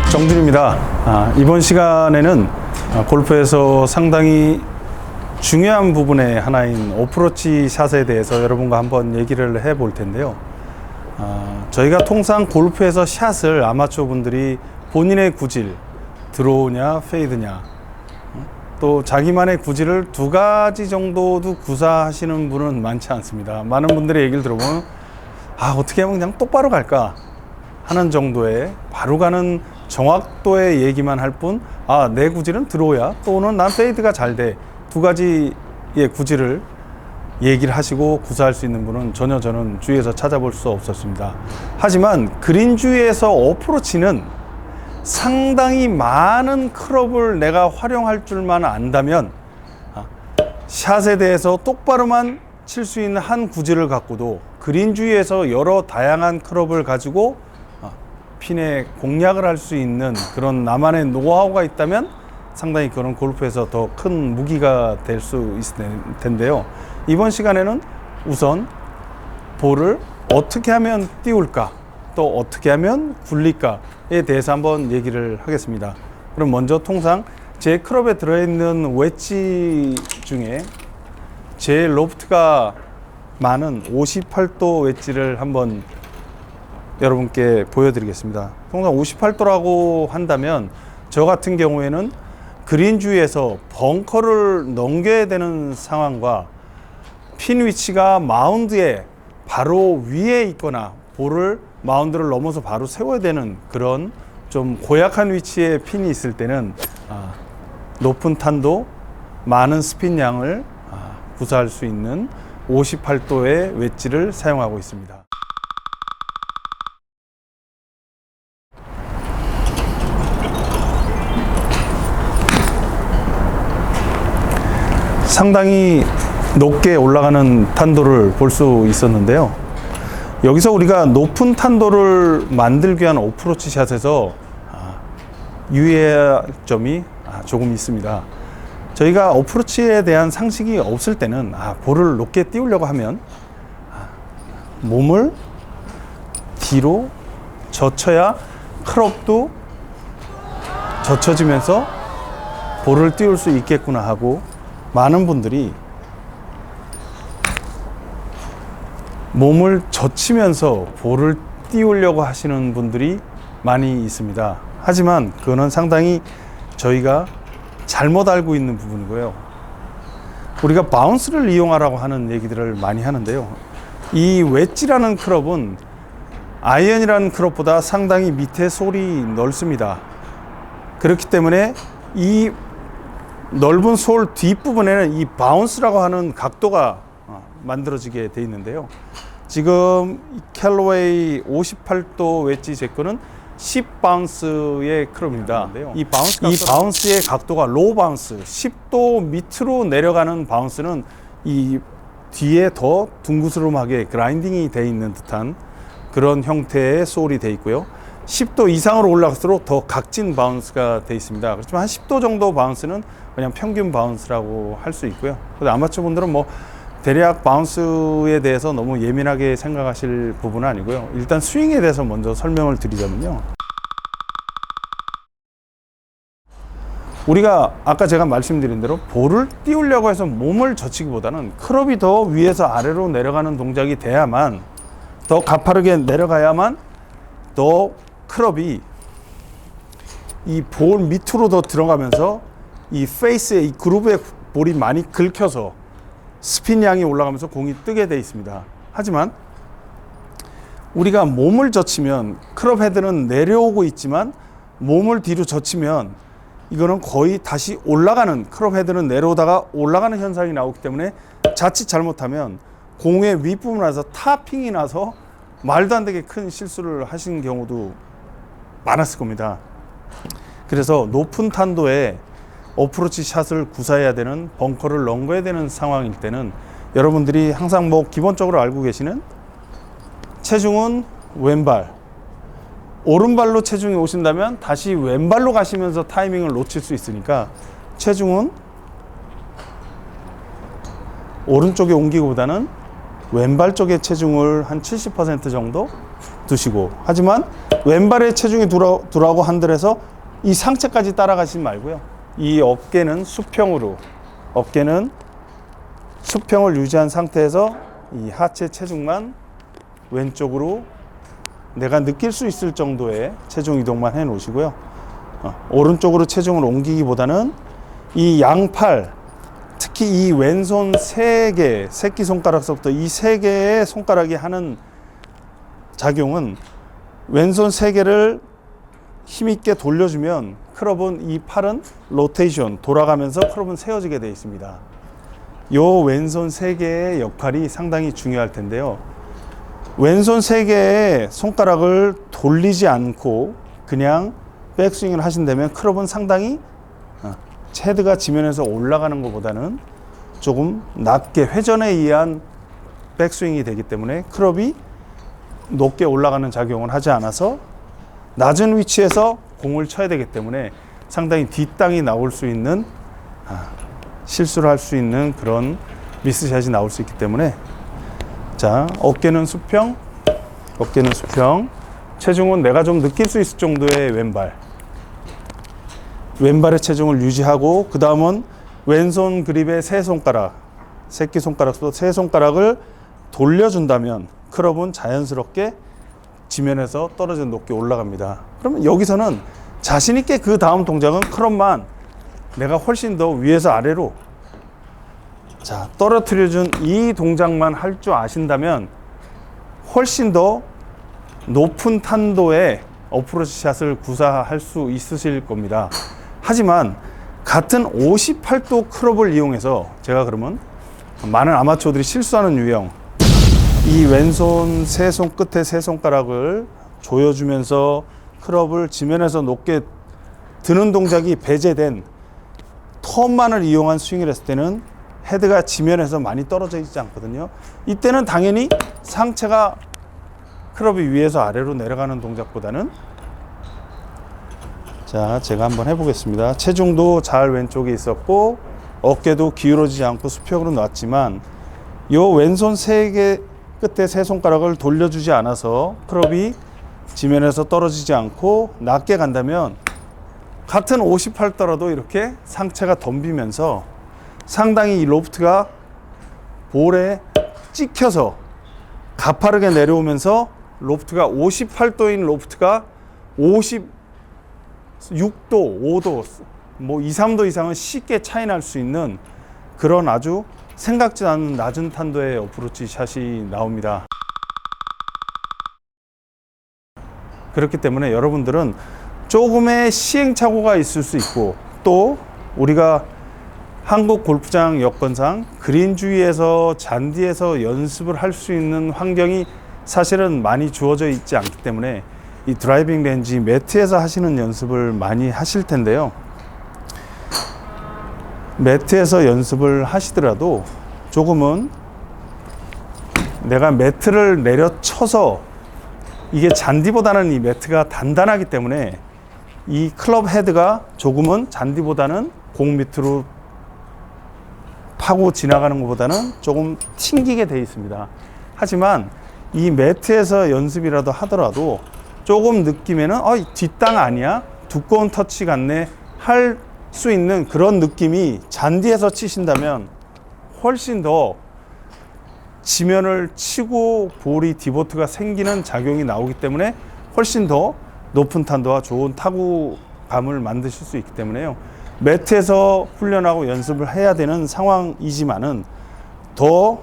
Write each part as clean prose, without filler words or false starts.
정준입니다. 이번 시간에는 골프에서 상당히 중요한 부분의 하나인 어프로치 샷에 대해서 여러분과 한번 얘기를 해볼 텐데요. 저희가 통상 골프에서 샷을 아마추어 분들이 본인의 구질, 드로우냐 페이드냐, 또 자기만의 구질을 두 가지 정도도 구사하시는 분은 많지 않습니다. 많은 분들의 얘기를 들어보면 어떻게 하면 그냥 똑바로 갈까 하는 정도의 바로 가는 정확도의 얘기만 할 뿐, 내 구질은 드로우야, 또는 난 페이드가 잘 돼, 두 가지의 구질을 얘기를 하시고 구사할 수 있는 분은 전혀 저는 주위에서 찾아볼 수 없었습니다. 하지만 그린 주위에서 어프로치는 상당히 많은 클럽을 내가 활용할 줄만 안다면 샷에 대해서 똑바로만 칠 수 있는 한 구질을 갖고도 그린 주위에서 여러 다양한 클럽을 가지고 핀에 공략을 할 수 있는 그런 나만의 노하우가 있다면 상당히 그런 골프에서 더 큰 무기가 될 수 있을 텐데요. 이번 시간에는 우선 볼을 어떻게 하면 띄울까, 또 어떻게 하면 굴릴까에 대해서 한번 얘기를 하겠습니다. 그럼 먼저 통상 제 클럽에 들어있는 웨지 중에 제일 로프트가 많은 58도 웨지를 한번 여러분께 보여드리겠습니다. 통상 58도라고 한다면 저 같은 경우에는 그린 주위에서 벙커를 넘겨야 되는 상황과 핀 위치가 마운드에 바로 위에 있거나 볼을 마운드를 넘어서 바로 세워야 되는 그런 좀 고약한 위치에 핀이 있을 때는 높은 탄도, 많은 스핀 양을 구사할 수 있는 58도의 웨지를 사용하고 있습니다. 상당히 높게 올라가는 탄도를 볼 수 있었는데요. 여기서 우리가 높은 탄도를 만들기 위한 어프로치 샷에서 유의해야 할 점이 조금 있습니다. 저희가 어프로치에 대한 상식이 없을 때는 볼을 높게 띄우려고 하면 몸을 뒤로 젖혀야 클럽도 젖혀지면서 볼을 띄울 수 있겠구나 하고, 많은 분들이 몸을 젖히면서 볼을 띄우려고 하시는 분들이 많이 있습니다. 하지만 그거는 상당히 저희가 잘못 알고 있는 부분이고요. 우리가 바운스를 이용하라고 하는 얘기들을 많이 하는데요. 이 웨지라는 클럽은 아이언이라는 클럽보다 상당히 밑에 솔이 넓습니다. 그렇기 때문에 이 넓은 솔 뒷부분에는 이 바운스라고 하는 각도가 만들어지게 되어 있는데요. 지금 캘러웨이 58도 웨지 제 거는 10바운스의 클럽입니다. 이 바운스의 각도가 로우 바운스, 10도 밑으로 내려가는 바운스는 이 뒤에 더 둥그스름하게 그라인딩이 되어 있는 듯한 그런 형태의 솔이 되어 있고요. 10도 이상으로 올라갈수록 더 각진 바운스가 되어 있습니다. 그렇지만 한 10도 정도 바운스는 그냥 평균 바운스라고 할 수 있고요. 근데 아마추어 분들은 대략 바운스에 대해서 너무 예민하게 생각하실 부분은 아니고요. 일단 스윙에 대해서 먼저 설명을 드리자면요. 우리가 아까 제가 말씀드린 대로 볼을 띄우려고 해서 몸을 젖히기보다는 클럽이 더 위에서 아래로 내려가는 동작이 돼야만, 더 가파르게 내려가야만 더 클럽이 이 볼 밑으로 더 들어가면서 이 페이스에 이 그루브에 볼이 많이 긁혀서 스핀 양이 올라가면서 공이 뜨게 돼 있습니다. 하지만 우리가 몸을 젖히면 클럽 헤드는 내려오고 있지만 몸을 뒤로 젖히면 이거는 거의 다시 올라가는, 클럽 헤드는 내려오다가 올라가는 현상이 나오기 때문에 자칫 잘못하면 공의 윗부분에서 타핑이 나서 말도 안 되게 큰 실수를 하신 경우도 많았을 겁니다. 그래서 높은 탄도에 어프로치 샷을 구사해야 되는, 벙커를 넘겨야 되는 상황일 때는 여러분들이 항상 기본적으로 알고 계시는 체중은 왼발, 오른발로 체중이 오신다면 다시 왼발로 가시면서 타이밍을 놓칠 수 있으니까 체중은 오른쪽에 옮기기보다는 왼발 쪽에 체중을 한 70% 정도 두시고, 하지만 왼발에 체중이 두라고 한들해서 이 상체까지 따라가시지 말고요. 이 어깨는 수평을 유지한 상태에서 이 하체 체중만 왼쪽으로 내가 느낄 수 있을 정도의 체중 이동만 해 놓으시고요. 오른쪽으로 체중을 옮기기보다는 이 양팔, 특히 이 왼손 3개, 새끼손가락서부터 이 3개의 손가락이 하는 작용은, 왼손 3개를 힘있게 돌려주면 클럽은, 이 팔은 로테이션, 돌아가면서 클럽은 세워지게 되어 있습니다. 요 왼손 3개의 역할이 상당히 중요할 텐데요. 왼손 3개의 손가락을 돌리지 않고 그냥 백스윙을 하신다면 클럽은 상당히 헤드가 지면에서 올라가는 것보다는 조금 낮게 회전에 의한 백스윙이 되기 때문에 클럽이 높게 올라가는 작용을 하지 않아서 낮은 위치에서 공을 쳐야 되기 때문에 상당히 뒷땅이 나올 수 있는, 실수를 할 수 있는 그런 미스샷이 나올 수 있기 때문에, 자, 어깨는 수평, 체중은 내가 좀 느낄 수 있을 정도의 왼발의 체중을 유지하고, 그 다음은 왼손 그립의 새끼손가락도 3손가락을 돌려준다면 클럽은 자연스럽게 지면에서 떨어져 높게 올라갑니다. 그러면 여기서는 자신있게 그 다음 동작은 클럽만 내가 훨씬 더 위에서 아래로, 자, 떨어뜨려준 이 동작만 할 줄 아신다면 훨씬 더 높은 탄도의 어프로치 샷을 구사할 수 있으실 겁니다. 하지만 같은 58도 클럽을 이용해서, 제가 그러면 많은 아마추어들이 실수하는 유형, 이 왼손 3손 끝에 3손가락을 조여주면서 클럽을 지면에서 높게 드는 동작이 배제된 턴만을 이용한 스윙을 했을 때는 헤드가 지면에서 많이 떨어져 있지 않거든요. 이때는 당연히 상체가 클럽이 위에서 아래로 내려가는 동작보다는, 자, 제가 한번 해보겠습니다. 체중도 잘 왼쪽에 있었고 어깨도 기울어지지 않고 수평으로 놨지만, 요 왼손 3개 끝에 3손가락을 돌려주지 않아서 클럽이 지면에서 떨어지지 않고 낮게 간다면, 같은 58도라도 이렇게 상체가 덤비면서 상당히 이 로프트가 볼에 찍혀서 가파르게 내려오면서, 로프트가 58도인 로프트가 56도, 5도, 뭐 2, 3도 이상은 쉽게 차이 날 수 있는 그런 아주 생각지 않은 낮은 탄도의 어프로치 샷이 나옵니다. 그렇기 때문에 여러분들은 조금의 시행착오가 있을 수 있고, 또 우리가 한국 골프장 여건상 그린 주위에서 잔디에서 연습을 할 수 있는 환경이 사실은 많이 주어져 있지 않기 때문에 이 드라이빙 렌지 매트에서 하시는 연습을 많이 하실 텐데요. 매트에서 연습을 하시더라도 조금은 내가 매트를 내려쳐서, 이게 잔디보다는 이 매트가 단단하기 때문에 이 클럽 헤드가 조금은 잔디보다는 공 밑으로 파고 지나가는 것보다는 조금 튕기게 되어 있습니다. 하지만 이 매트에서 연습이라도 하더라도 조금 느낌에는 뒷땅 아니야? 두꺼운 터치 같네? 할 수 있는 그런 느낌이 잔디에서 치신다면 훨씬 더 지면을 치고 볼이 디보트가 생기는 작용이 나오기 때문에 훨씬 더 높은 탄도와 좋은 타구감을 만드실 수 있기 때문에요. 매트에서 훈련하고 연습을 해야 되는 상황이지만은 더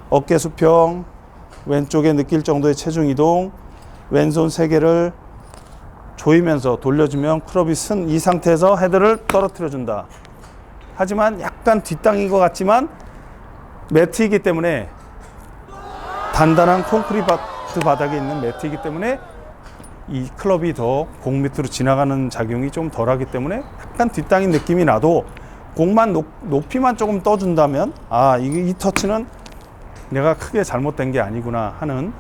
어깨 수평, 왼쪽에 느낄 정도의 체중 이동, 왼손 3개를 조이면서 돌려주면 클럽이 쓴 이 상태에서 헤드를 떨어뜨려 준다. 하지만 약간 뒷땅인 것 같지만 매트이기 때문에, 단단한 콘크리트 바닥에 있는 매트이기 때문에 이 클럽이 더 공 밑으로 지나가는 작용이 좀 덜하기 때문에 약간 뒷땅인 느낌이 나도 공만 높이만 조금 떠준다면, 이 터치는 내가 크게 잘못된 게 아니구나 하는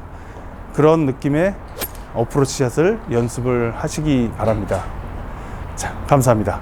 그런 느낌의 어프로치 샷을 연습을 하시기 바랍니다. 자, 감사합니다.